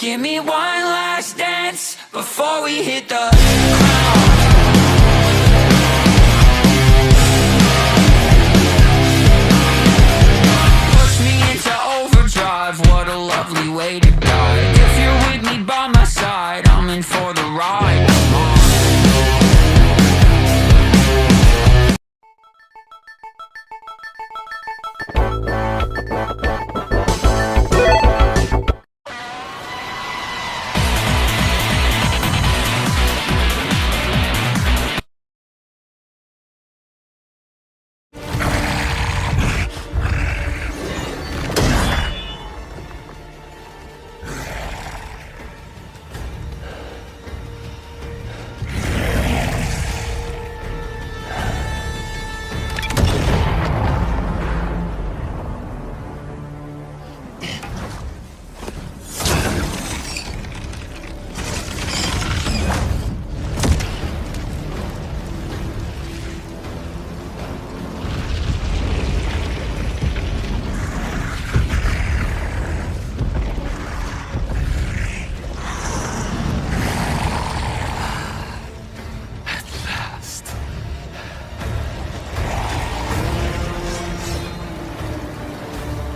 Give me one last dance before we hit the ground. Push me into overdrive, what a lovely way to die. If you're with me by my side, I'm in for the ride. Come on.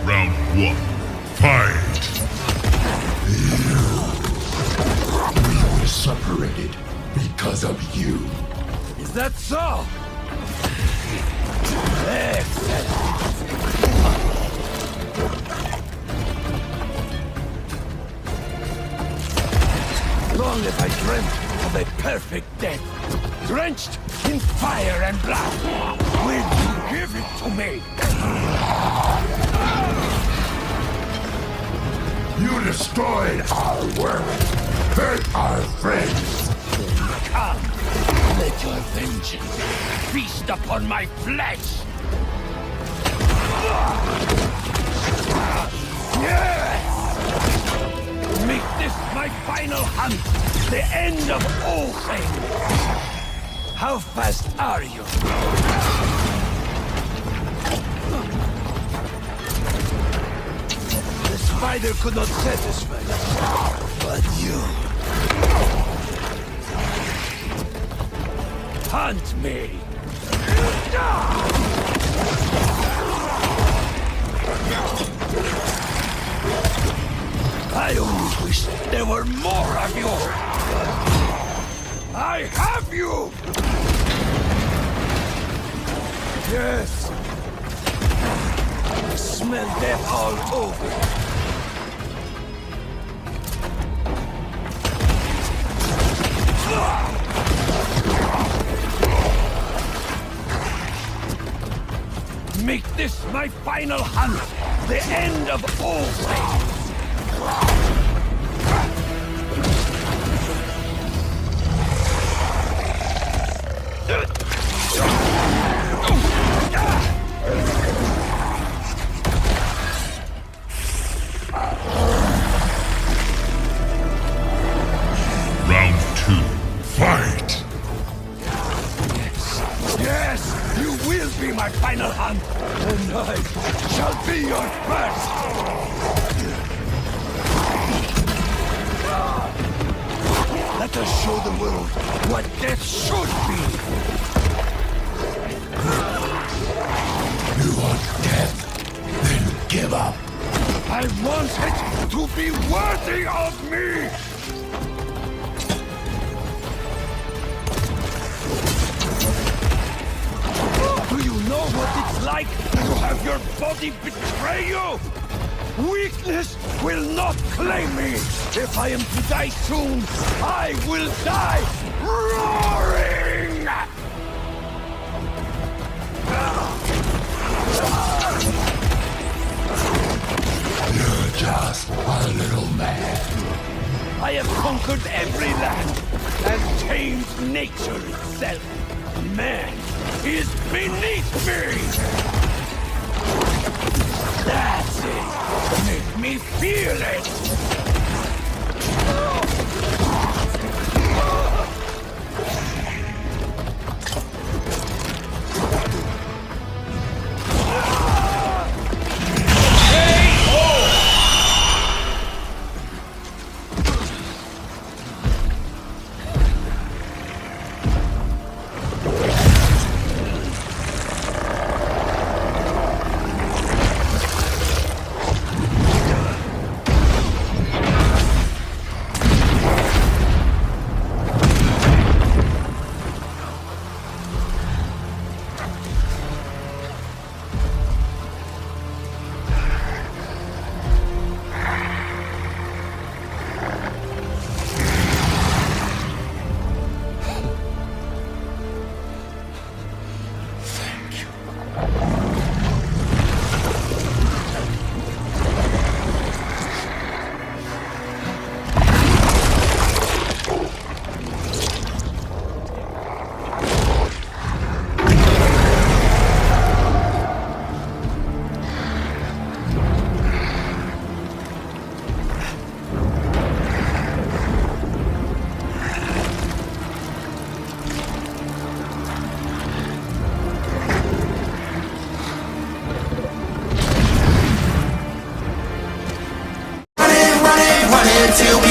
Round one, fight! We were separated because of you. Is that so? Excellent. Long have I dreamt of a perfect death, drenched in fire and blood. Will you give it to me? You destroyed our world, hurt our friends. Come, let your vengeance feast upon my flesh! Yes! Make this my final hunt, the end of all things! How fast are you? The spider could not satisfy us, but you... Hunt me! I only wish there were more of you! I have you! Yes! I smell death all over. Make this my final hunt, the end of all things! Round two, fight! Yes, you will be my final hunt, and I shall be your first! Let us show the world what death should be! You want death? Then give up. I want it to be worthy of me! Do you know what it's like to have your body betray you? Weakness will not claim me! If I am to die soon, I will die roaring! You're just a little man. I have conquered every land and tamed nature itself. Man is beneath me! That's it! Make me feel it! until we